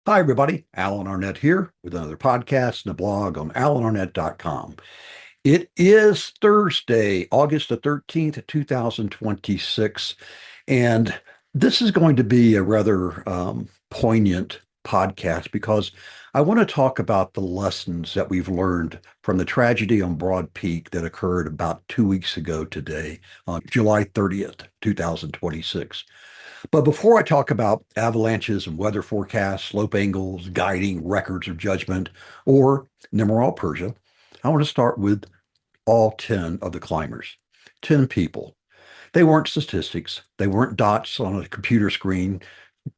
Hi, everybody. Alan Arnett here with another podcast and a blog on alanarnett.com. It is Thursday, August the 13th, 2026, and this is going to be a rather poignant podcast because I want to talk about the lessons that we've learned from the tragedy on Broad Peak that occurred about 2 weeks ago today, on July 30th, 2026. But before I talk about avalanches and weather forecasts, slope angles, guiding records of judgment, or Nimrod, Persia, I want to start with all 10 of the climbers. 10 people. They weren't statistics. They weren't dots on a computer screen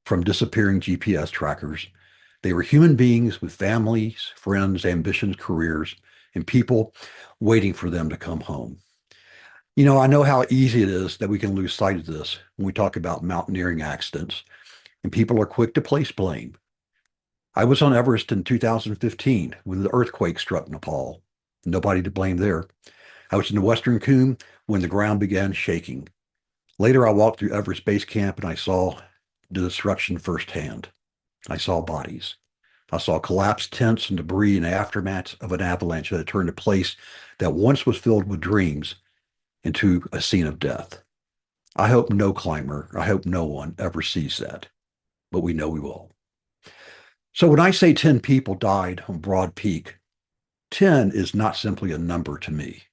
from disappearing GPS trackers. They were human beings with families, friends, ambitions, careers, and people waiting for them to come home. I know how easy it is that we can lose sight of this when we talk about mountaineering accidents, and people are quick to place blame. I was on Everest in 2015 when the earthquake struck Nepal. Nobody to blame there. I was in the Western Cumulus when the ground began shaking. Later, I walked through Everest Base Camp and I saw the destruction firsthand. I saw bodies. I saw collapsed tents and debris in the aftermath of an avalanche that turned a place that once was filled with dreams into a scene of death. I hope no climber, I hope no one ever sees that, but we know we will. So when I say 10 people died on Broad Peak, 10 is not simply a number to me.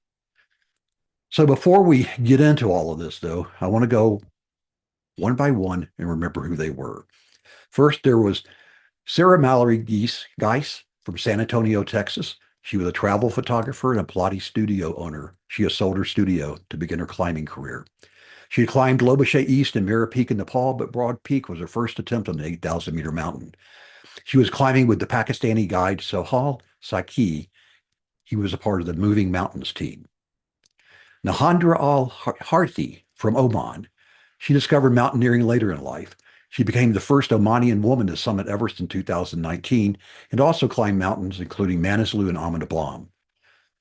So before we get into all of this, though, I want to go one by one and remember who they were. First, there was Sarah Mallory Geis from San Antonio, Texas. She was a travel photographer and a Pilates studio owner. She had sold her studio to begin her climbing career. She had climbed Lobuche East and Mira Peak in Nepal, but Broad Peak was her first attempt on the 8,000-meter mountain. She was climbing with the Pakistani guide Sohail Saki. He was a part of the Moving Mountains team. Nahandra al-Harthi from Oman. She discovered mountaineering later in life. She became the first Omanian woman to summit Everest in 2019 and also climbed mountains including Manaslu and Amanda Blam.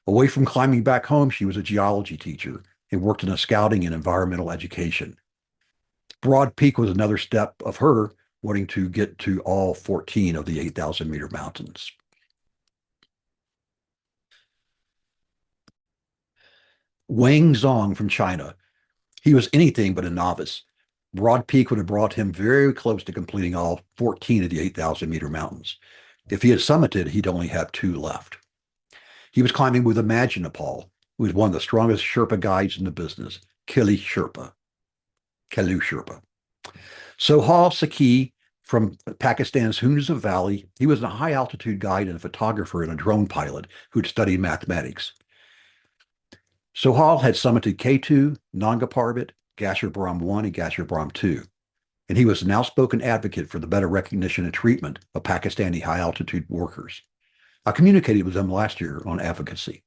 Away from climbing back home, she was a geology teacher and worked in a scouting and environmental education. Broad Peak was another step of her wanting to get to all 14 of the 8,000-meter mountains. Wang Zong from China. He was anything but a novice. Broad Peak would have brought him very close to completing all 14 of the 8,000-meter mountains. If he had summited, he'd only have two left. He was climbing with Imagine Nepal, who is one of the strongest Sherpa guides in the business, Kelu Sherpa. Sohail Saki from Pakistan's Hunza Valley, he was a high altitude guide and a photographer and a drone pilot who'd studied mathematics. Sohail had summited K2, Nanga Parbat, Gasherbrum Brahm 1, and Gasherbrum Brahm 2, and he was an outspoken advocate for the better recognition and treatment of Pakistani high altitude workers. I communicated with him last year on advocacy.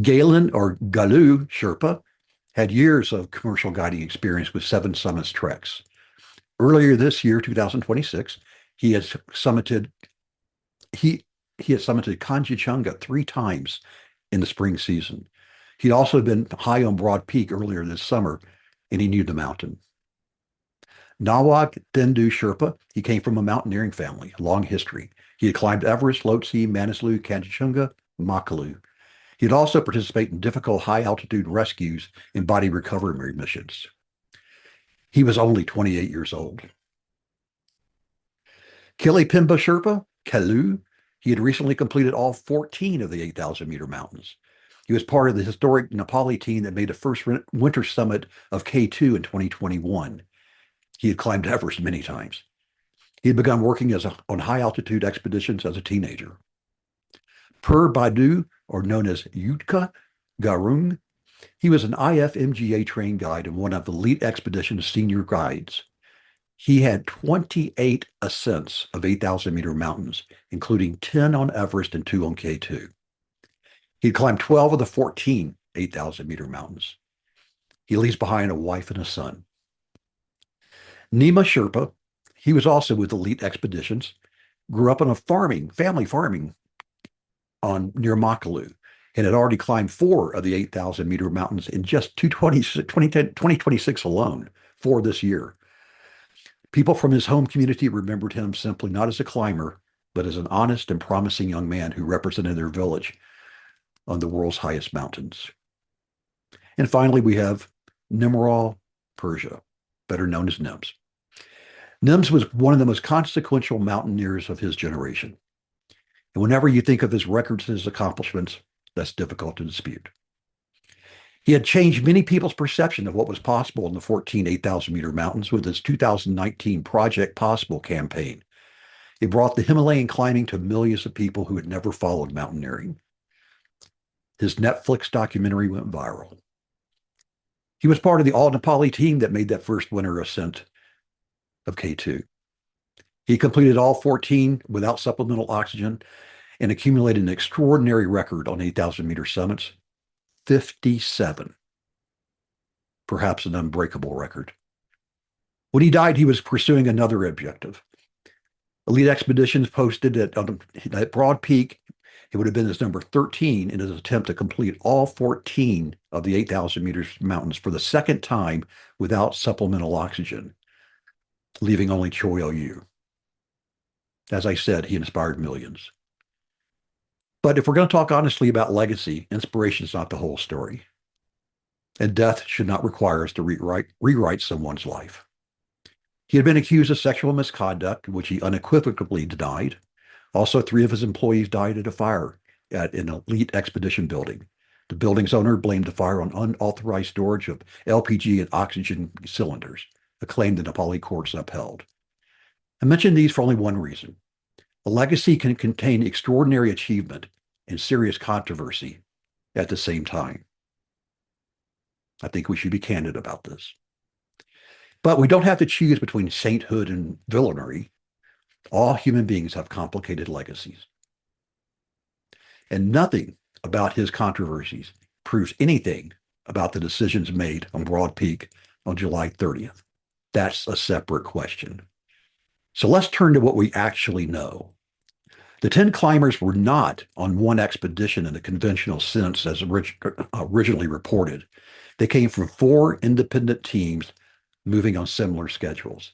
Galen or Galu Sherpa had years of commercial guiding experience with Seven Summits Treks. Earlier this year, 2026, he had summited Kanchenjunga 3 times in the spring season. He'd also been high on Broad Peak earlier this summer, and he knew the mountain. Nawak Thendu Sherpa, he came from a mountaineering family, a long history. He had climbed Everest, Lhotse, Manaslu, Kanchenjunga, Makalu. He'd also participated in difficult high-altitude rescues and body recovery missions. He was only 28 years old. Kilipimba Sherpa, Kelu, he had recently completed all 14 of the 8,000-meter mountains. He was part of the historic Nepali team that made the first winter summit of K2 in 2021. He had climbed Everest many times. He had begun working on high-altitude expeditions as a teenager. Pur Badu, or known as Yutka Garung, he was an IFMGA trained guide and one of the elite expedition's senior guides. He had 28 ascents of 8,000-meter mountains, including 10 on Everest and 2 on K2. He'd climbed 12 of the 14 8,000-meter mountains. He leaves behind a wife and a son. Nima Sherpa, he was also with elite expeditions, grew up on a family farming near Makalu, and had already climbed 4 of the 8,000-meter mountains in just 2026 alone, 4 this year. People from his home community remembered him simply not as a climber, but as an honest and promising young man who represented their village on the world's highest mountains. And finally, we have Nimrod Persia, better known as Nims. Nims was one of the most consequential mountaineers of his generation. And whenever you think of his records and his accomplishments, that's difficult to dispute. He had changed many people's perception of what was possible in the 14 8,000-meter mountains with his 2019 Project Possible campaign. It brought the Himalayan climbing to millions of people who had never followed mountaineering. His Netflix documentary went viral. He was part of the all-Nepali team that made that first winter ascent of K2. He completed all 14 without supplemental oxygen and accumulated an extraordinary record on 8,000-meter summits, 57, perhaps an unbreakable record. When he died, he was pursuing another objective. Elite Expeditions posted at Broad Peak, it would have been his number 13 in his attempt to complete all 14 of the 8,000 meters mountains for the second time without supplemental oxygen, leaving only Choi Oyu. As I said, he inspired millions. But if we're going to talk honestly about legacy, inspiration is not the whole story. And death should not require us to rewrite someone's life. He had been accused of sexual misconduct, which he unequivocally denied. Also, 3 of his employees died at a fire at an elite expedition building. The building's owner blamed the fire on unauthorized storage of LPG and oxygen cylinders, a claim the Nepali courts upheld. I mention these for only one reason. A legacy can contain extraordinary achievement and serious controversy at the same time. I think we should be candid about this. But we don't have to choose between sainthood and villainy. All human beings have complicated legacies. And nothing about his controversies proves anything about the decisions made on Broad Peak on July 30th. That's a separate question. So let's turn to what we actually know. The 10 climbers were not on one expedition in the conventional sense as originally reported. They came from 4 independent teams moving on similar schedules.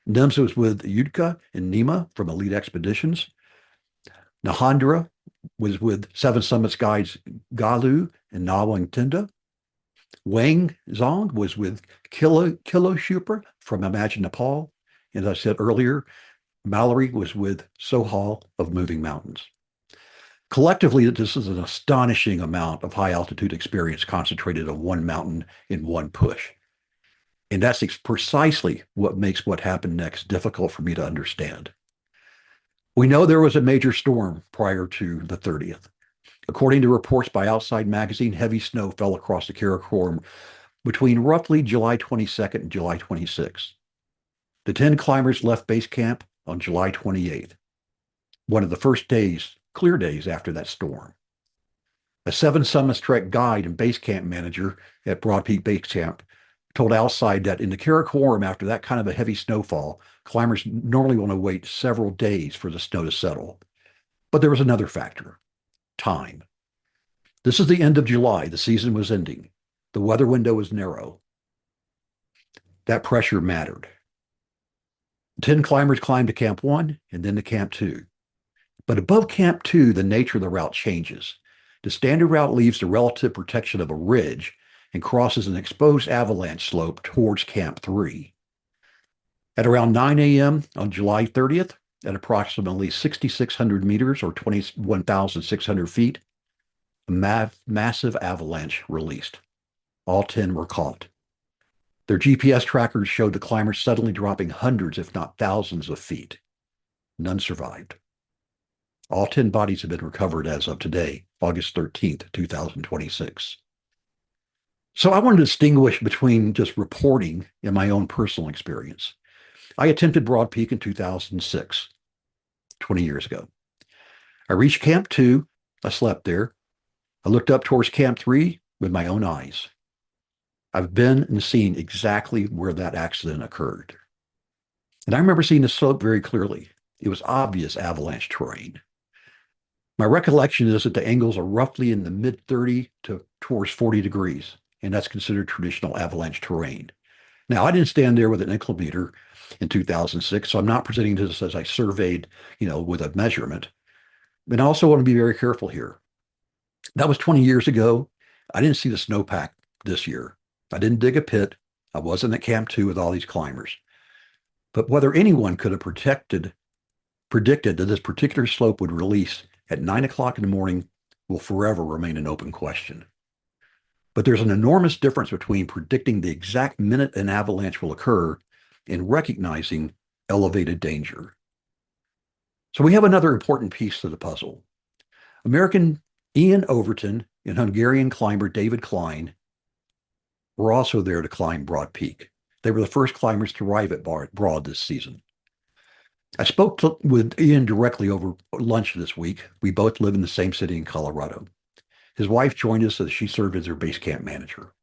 Nims was with Yudka and Nima from Elite Expeditions. Nahandra was with Seven Summits guides Galu and Nawang Tinda. Wang Zong was with Kilo Shuper from Imagine Nepal. And as I said earlier, Mallory was with Sohal of Moving Mountains. Collectively, this is an astonishing amount of high altitude experience concentrated on one mountain in one push. And that's precisely what makes what happened next difficult for me to understand. We know there was a major storm prior to the 30th. According to reports by Outside Magazine, heavy snow fell across the Karakoram between roughly July 22nd and July 26th. The 10 climbers left base camp on July 28th, one of the first days, clear days after that storm. A Seven Summits Trek guide and base camp manager at Broad Peak Base Camp told Outside that in the Karakoram, after that kind of a heavy snowfall, climbers normally want to wait several days for the snow to settle. But there was another factor: time. This is the end of July. The season was ending. The weather window was narrow. That pressure mattered. 10 climbers climbed to Camp 1 and then to Camp 2. But above Camp 2, the nature of the route changes. The standard route leaves the relative protection of a ridge and crosses an exposed avalanche slope towards Camp 3. At around 9 a.m. on July 30th, at approximately 6,600 meters or 21,600 feet, a massive avalanche released. All 10 were caught. Their GPS trackers showed the climbers suddenly dropping hundreds, if not thousands of feet. None survived. All 10 bodies have been recovered as of today, August 13th, 2026. So I want to distinguish between just reporting and my own personal experience. I attempted Broad Peak in 2006, 20 years ago. I reached Camp 2. I slept there. I looked up towards Camp 3 with my own eyes. I've been and seen exactly where that accident occurred. And I remember seeing the slope very clearly. It was obvious avalanche terrain. My recollection is that the angles are roughly in the mid 30 to towards 40 degrees, and that's considered traditional avalanche terrain. Now, I didn't stand there with an inclinometer in 2006, so I'm not presenting this as I surveyed, with a measurement. And I also want to be very careful here. That was 20 years ago. I didn't see the snowpack this year. I didn't dig a pit. I wasn't at Camp 2 with all these climbers. But whether anyone could have predicted that this particular slope would release at 9 o'clock in the morning will forever remain an open question. But there's an enormous difference between predicting the exact minute an avalanche will occur and recognizing elevated danger. So we have another important piece to the puzzle. American Ian Overton and Hungarian climber David Klein were also there to climb Broad Peak. They were the first climbers to arrive at Broad this season. I spoke with Ian directly over lunch this week. We both live in the same city in Colorado. His wife joined us as she served as their base camp manager.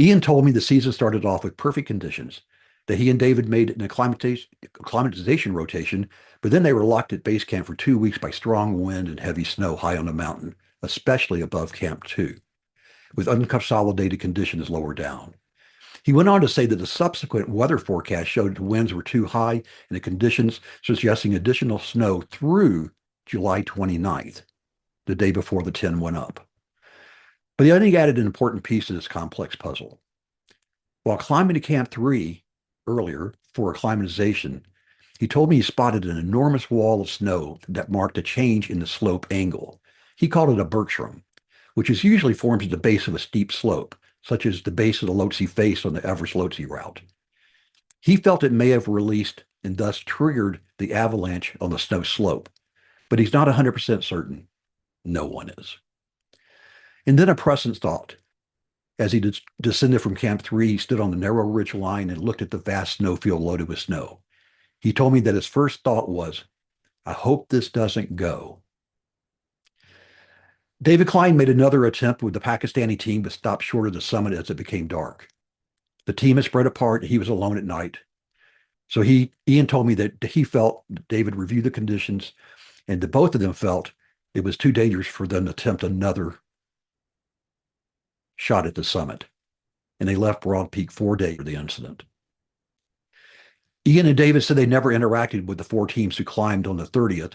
Ian told me the season started off with perfect conditions, that he and David made an acclimatization rotation, but then they were locked at base camp for 2 weeks by strong wind and heavy snow high on the mountain, especially above Camp 2, with unconsolidated conditions lower down. He went on to say that the subsequent weather forecast showed the winds were too high and the conditions suggesting additional snow through July 29th, the day before the 10 went up. But he only added an important piece to this complex puzzle. While climbing to Camp 3 earlier for acclimatization, he told me he spotted an enormous wall of snow that marked a change in the slope angle. He called it a Bergstrom, which is usually formed at the base of a steep slope, such as the base of the Lhotse face on the Everest-Lhotse route. He felt it may have released and thus triggered the avalanche on the snow slope, but he's not 100% certain. No one is. And then a prescient thought. As he descended from Camp 3, he stood on the narrow ridge line and looked at the vast snowfield loaded with snow. He told me that his first thought was, I hope this doesn't go. David Klein made another attempt with the Pakistani team, but stopped short of the summit as it became dark. The team had spread apart. He was alone at night. So Ian told me that he felt David reviewed the conditions and that both of them felt it was too dangerous for them to attempt another shot at the summit. And they left Broad Peak 4 days after the incident. Ian and David said they never interacted with the 4 teams who climbed on the 30th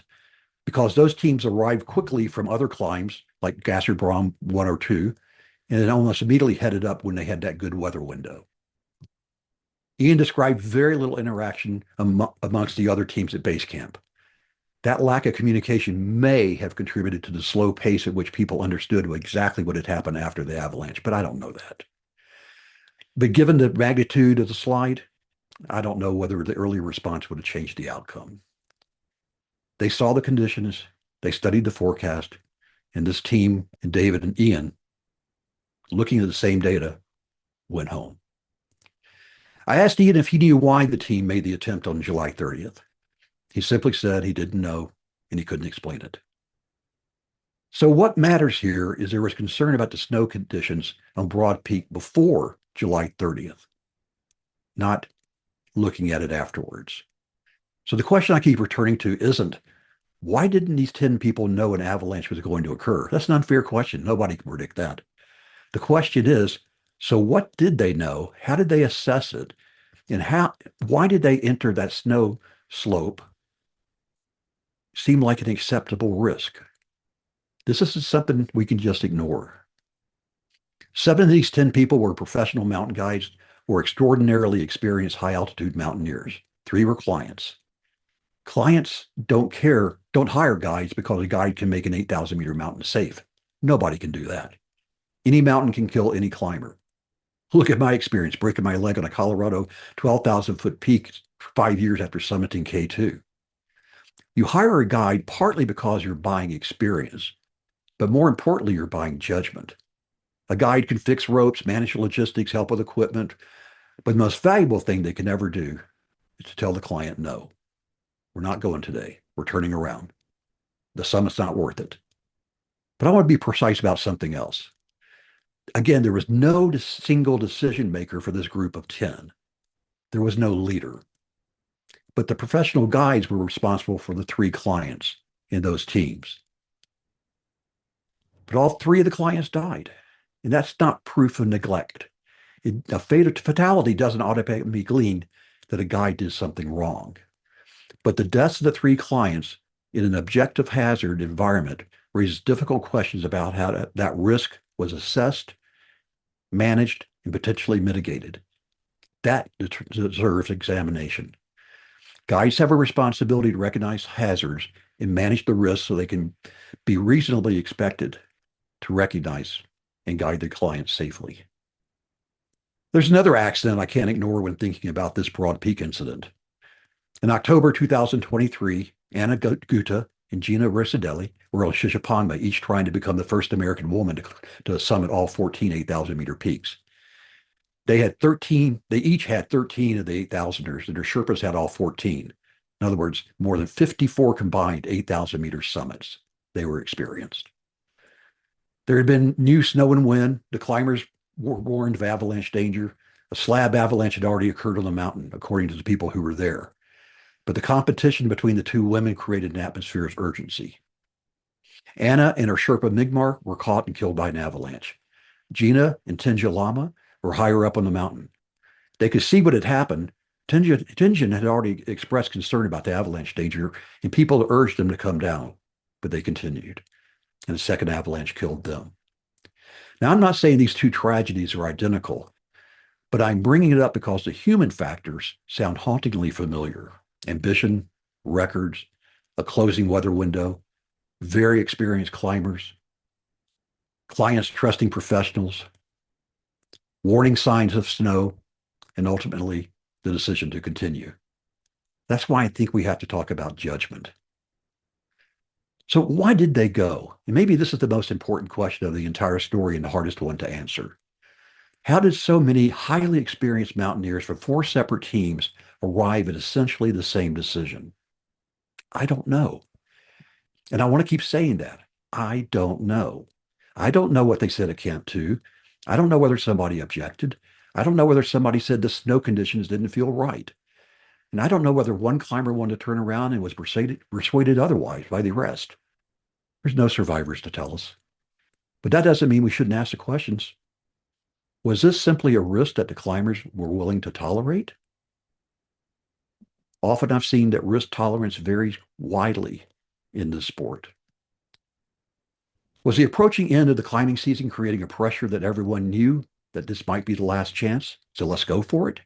because those teams arrived quickly from other climbs like Gasser Brom 1 or 2, and then almost immediately headed up when they had that good weather window. Ian described very little interaction amongst the other teams at base camp. That lack of communication may have contributed to the slow pace at which people understood exactly what had happened after the avalanche, but I don't know that. But given the magnitude of the slide, I don't know whether the early response would have changed the outcome. They saw the conditions, they studied the forecast, and this team and David and Ian, looking at the same data, went home. I asked Ian if he knew why the team made the attempt on July 30th. He simply said he didn't know and he couldn't explain it. So what matters here is there was concern about the snow conditions on Broad Peak before July 30th, not looking at it afterwards. So the question I keep returning to isn't, why didn't these 10 people know an avalanche was going to occur? That's an unfair question. Nobody can predict that. The question is, so what did they know? How did they assess it? And why did they enter that snow slope seem like an acceptable risk? This isn't something we can just ignore. 7 of these 10 people were professional mountain guides or extraordinarily experienced high-altitude mountaineers. 3 were clients. Clients don't hire guides because a guide can make an 8,000-meter mountain safe. Nobody can do that. Any mountain can kill any climber. Look at my experience, breaking my leg on a Colorado 12,000-foot peak 5 years after summiting K2. You hire a guide partly because you're buying experience, but more importantly, you're buying judgment. A guide can fix ropes, manage logistics, help with equipment, but the most valuable thing they can ever do is to tell the client, no, we're not going today. We're turning around. The summit's not worth it. But I want to be precise about something else. Again, there was no single decision maker for this group of 10. There was no leader. But the professional guides were responsible for the 3 clients in those teams. But all 3 of the clients died. And that's not proof of neglect. A fatality doesn't automatically mean that a guy did something wrong. But the deaths of the three clients in an objective hazard environment raises difficult questions about how that risk was assessed, managed, and potentially mitigated. That deserves examination. Guides have a responsibility to recognize hazards and manage the risks so they can be reasonably expected to recognize and guide their clients safely. There's another accident I can't ignore when thinking about this Broad Peak incident. In October 2023, Anna Gutta and Gina Riccidelli were on Shishapangma, each trying to become the first American woman to summit all 14 8,000-meter peaks. They each had 13 of the 8,000ers, and their Sherpas had all 14. In other words, more than 54 combined 8,000-meter summits they were experienced. There had been new snow and wind. The climbers were warned of avalanche danger. A slab avalanche had already occurred on the mountain, according to the people who were there. But the competition between the two women created an atmosphere of urgency. Anna and her Sherpa Migmar were caught and killed by an avalanche. Gina and Tinja Lama were higher up on the mountain. They could see what had happened. Tingen had already expressed concern about the avalanche danger, and people urged them to come down, but they continued. And the second avalanche killed them. Now, I'm not saying these two tragedies are identical, but I'm bringing it up because the human factors sound hauntingly familiar. Ambition, records, a closing weather window, very experienced climbers, clients trusting professionals, warning signs of snow, and ultimately the decision to continue. That's why I think we have to talk about judgment. So why did they go? And maybe this is the most important question of the entire story and the hardest one to answer. How did so many highly experienced mountaineers from four separate teams arrive at essentially the same decision? I don't know. And I want to keep saying that. I don't know. I don't know what they said at Camp 2. I don't know whether somebody objected. I don't know whether somebody said the snow conditions didn't feel right. And I don't know whether one climber wanted to turn around and was persuaded otherwise by the rest. There's no survivors to tell us. But that doesn't mean we shouldn't ask the questions. Was this simply a risk that the climbers were willing to tolerate? Often I've seen that risk tolerance varies widely in this sport. Was the approaching end of the climbing season creating a pressure that everyone knew that this might be the last chance? So let's go for it.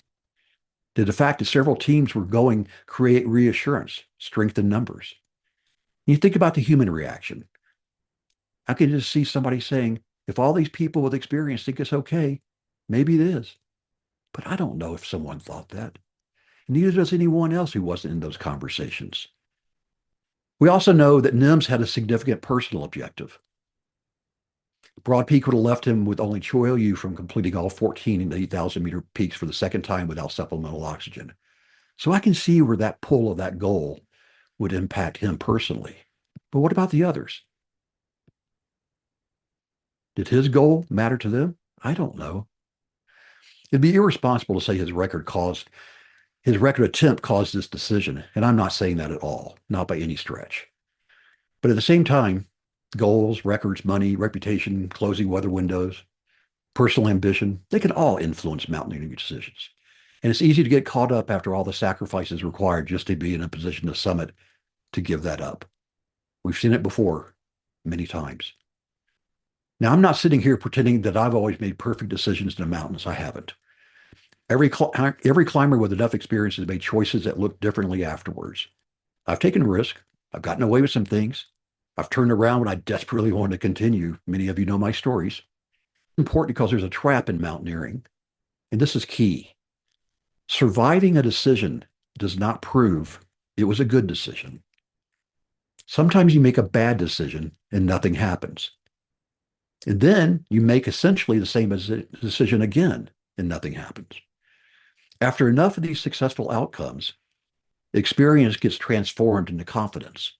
Did the fact that several teams were going create reassurance, strengthen numbers? You think about the human reaction. I can just see somebody saying, if all these people with experience think it's okay, maybe it is. But I don't know if someone thought that. Neither does anyone else who wasn't in those conversations. We also know that NIMS had a significant personal objective. Broad Peak would have left him with only Choi Yu from completing all 14 8,000-meter peaks for the second time without supplemental oxygen. So I can see where that pull of that goal would impact him personally. But what about the others? Did his goal matter to them? I don't know. It'd be irresponsible to say his record attempt caused this decision, and I'm not saying that at all, not by any stretch. But at the same time, goals, records, money, reputation, closing weather windows, personal ambition, they can all influence mountaineering decisions. And it's easy to get caught up after all the sacrifices required just to be in a position to summit, to give that up. We've seen it before many times. Now, I'm not sitting here pretending that I've always made perfect decisions in the mountains. I haven't. Every climber with enough experience has made choices that look differently afterwards. I've taken risk. I've gotten away with some things. I've turned around when I desperately wanted to continue. Many of you know my stories. It's important because there's a trap in mountaineering, and this is key. Surviving a decision does not prove it was a good decision. Sometimes you make a bad decision and nothing happens. And then you make essentially the same decision again and nothing happens. After enough of these successful outcomes, experience gets transformed into confidence.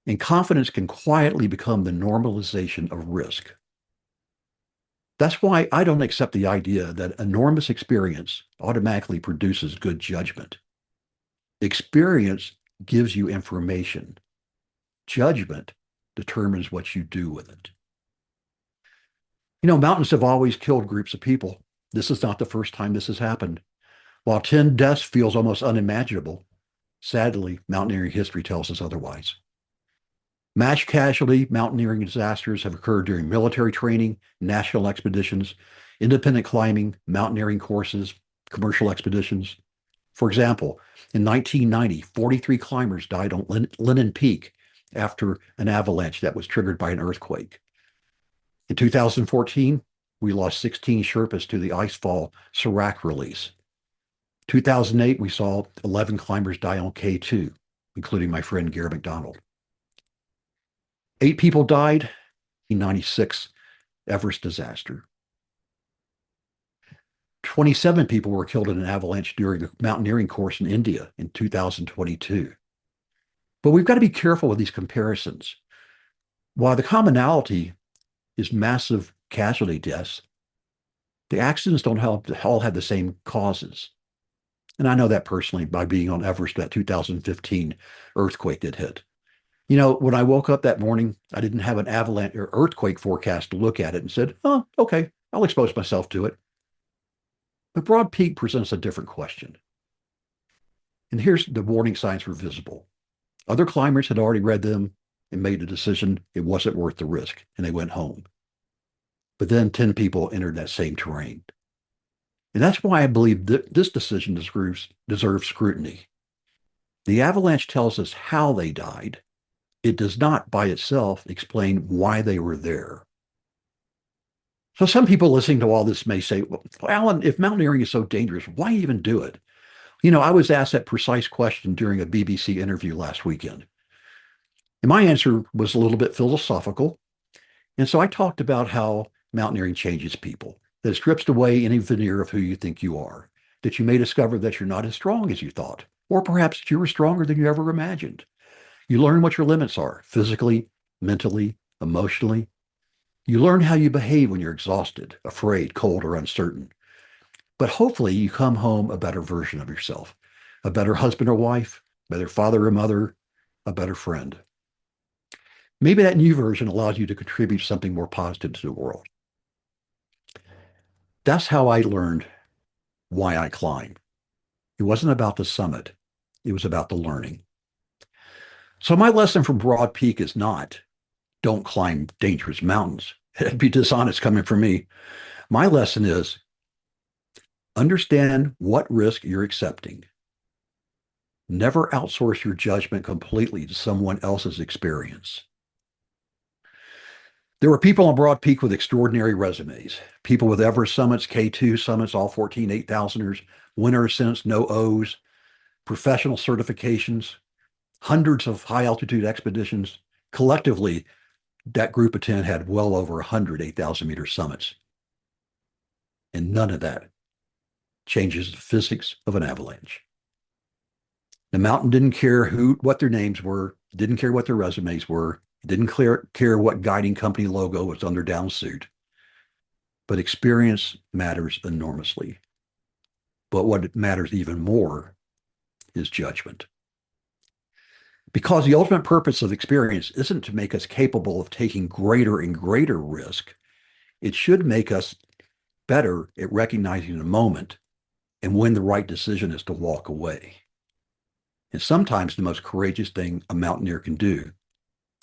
And confidence can quietly become the normalization of risk. That's why I don't accept the idea that enormous experience automatically produces good judgment. Experience gives you information. Judgment determines what you do with it. You know, mountains have always killed groups of people. This is not the first time this has happened. While 10 deaths feels almost unimaginable, sadly, mountaineering history tells us otherwise. Mass casualty mountaineering disasters have occurred during military training, national expeditions, independent climbing, mountaineering courses, commercial expeditions. For example, in 1990, 43 climbers died on Lennon Peak after an avalanche that was triggered by an earthquake. In 2014, we lost 16 Sherpas to the icefall Serac release. 2008, we saw 11 climbers die on K2, including my friend Gary McDonald. 8 people died in 1996 Everest disaster. 27 people were killed in an avalanche during a mountaineering course in India in 2022. But we've got to be careful with these comparisons. While the commonality is massive casualty deaths, the accidents don't all have the same causes. And I know that personally by being on Everest, that 2015 earthquake that hit. You know, when I woke up that morning, I didn't have an avalanche or earthquake forecast to look at it and said, oh, okay, I'll expose myself to it. But Broad Peak presents a different question. And here's the warning signs were visible. Other climbers had already read them and made a decision it wasn't worth the risk, and they went home. But then 10 people entered that same terrain. And that's why I believe this decision deserves scrutiny. The avalanche tells us how they died. It does not by itself explain why they were there. So some people listening to all this may say, well, Alan, if mountaineering is so dangerous, why even do it? You know, I was asked that precise question during a BBC interview last weekend. And my answer was a little bit philosophical. And so I talked about how mountaineering changes people, that it strips away any veneer of who you think you are, that you may discover that you're not as strong as you thought, or perhaps that you were stronger than you ever imagined. You learn what your limits are physically, mentally, emotionally. You learn how you behave when you're exhausted, afraid, cold, or uncertain. But hopefully you come home a better version of yourself, a better husband or wife, better father or mother, a better friend. Maybe that new version allows you to contribute something more positive to the world. That's how I learned why I climb. It wasn't about the summit. It was about the learning. So my lesson from Broad Peak is not don't climb dangerous mountains. It'd be dishonest coming from me. My lesson is understand what risk you're accepting. Never outsource your judgment completely to someone else's experience. There were people on Broad Peak with extraordinary resumes, people with Everest summits, K2 summits, all 14 8,000ers, winter ascents, no O's, professional certifications, hundreds of high altitude expeditions. Collectively, that group of 10 had well over 100 8,000 meter summits. And none of that changes the physics of an avalanche. The mountain didn't care what their names were, didn't care what their resumes were, didn't care what guiding company logo was on their down suit. But experience matters enormously. But what matters even more is judgment. Because the ultimate purpose of experience isn't to make us capable of taking greater and greater risk. It should make us better at recognizing the moment and when the right decision is to walk away. And sometimes the most courageous thing a mountaineer can do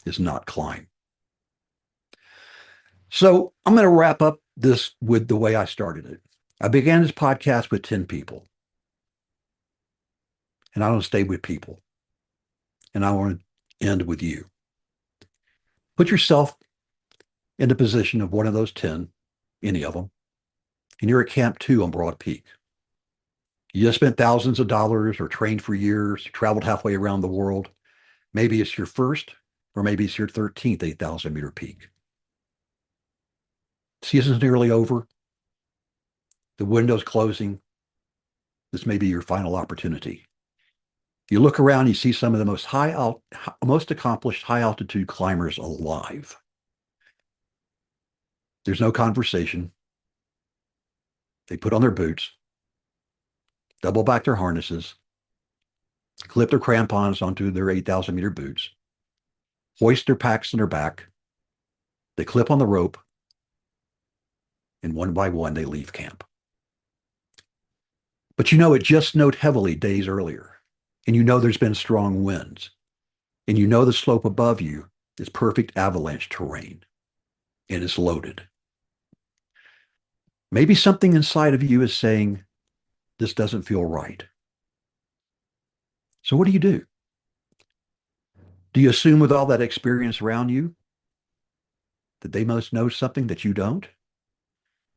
is not climb. So I'm going to wrap up this with the way I started it. I began this podcast with 10 people. And I want to stay with people. And I want to end with you. Put yourself in the position of one of those 10, any of them, and you're at Camp 2 on Broad Peak. You just spent thousands of dollars or trained for years, traveled halfway around the world. Maybe it's your first, or maybe it's your 13th 8,000 meter peak. Season's nearly over. The window's closing. This may be your final opportunity. You look around, you see some of the most accomplished high altitude climbers alive. There's no conversation. They put on their boots, double back their harnesses, clip their crampons onto their 8,000 meter boots, hoist their packs on their back. They clip on the rope, and one by one, they leave camp. But you know it just snowed heavily days earlier, and you know there's been strong winds, and you know the slope above you is perfect avalanche terrain, and it's loaded. Maybe something inside of you is saying, this doesn't feel right. So what do you do? Do you assume with all that experience around you that they must know something that you don't?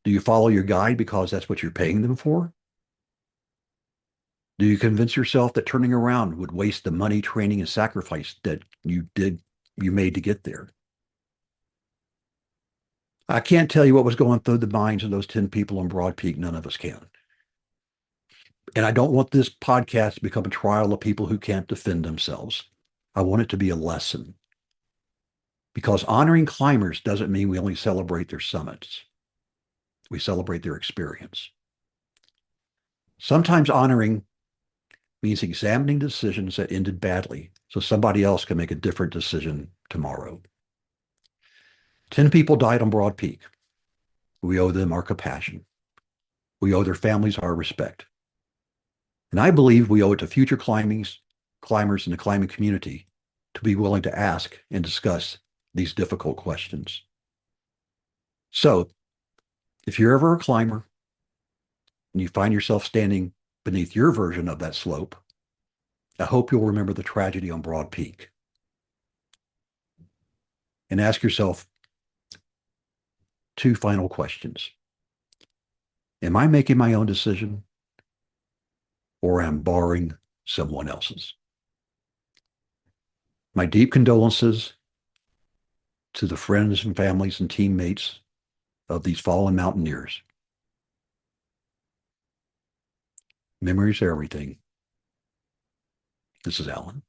Do you follow your guide because that's what you're paying them for? Do you convince yourself that turning around would waste the money, training, and sacrifice that you made to get there? I can't tell you what was going through the minds of those 10 people on Broad Peak. None of us can. And I don't want this podcast to become a trial of people who can't defend themselves. I want it to be a lesson because honoring climbers doesn't mean we only celebrate their summits. We celebrate their experience. Sometimes honoring means examining decisions that ended badly so somebody else can make a different decision tomorrow. 10 people died on Broad Peak. We owe them our compassion. We owe their families our respect. And I believe we owe it to future climbers in the climbing community to be willing to ask and discuss these difficult questions. So, if you're ever a climber and you find yourself standing beneath your version of that slope, I hope you'll remember the tragedy on Broad Peak and ask yourself two final questions. Am I making my own decision or am I borrowing someone else's? My deep condolences to the friends and families and teammates of these fallen mountaineers. Memories are everything. This is Alan.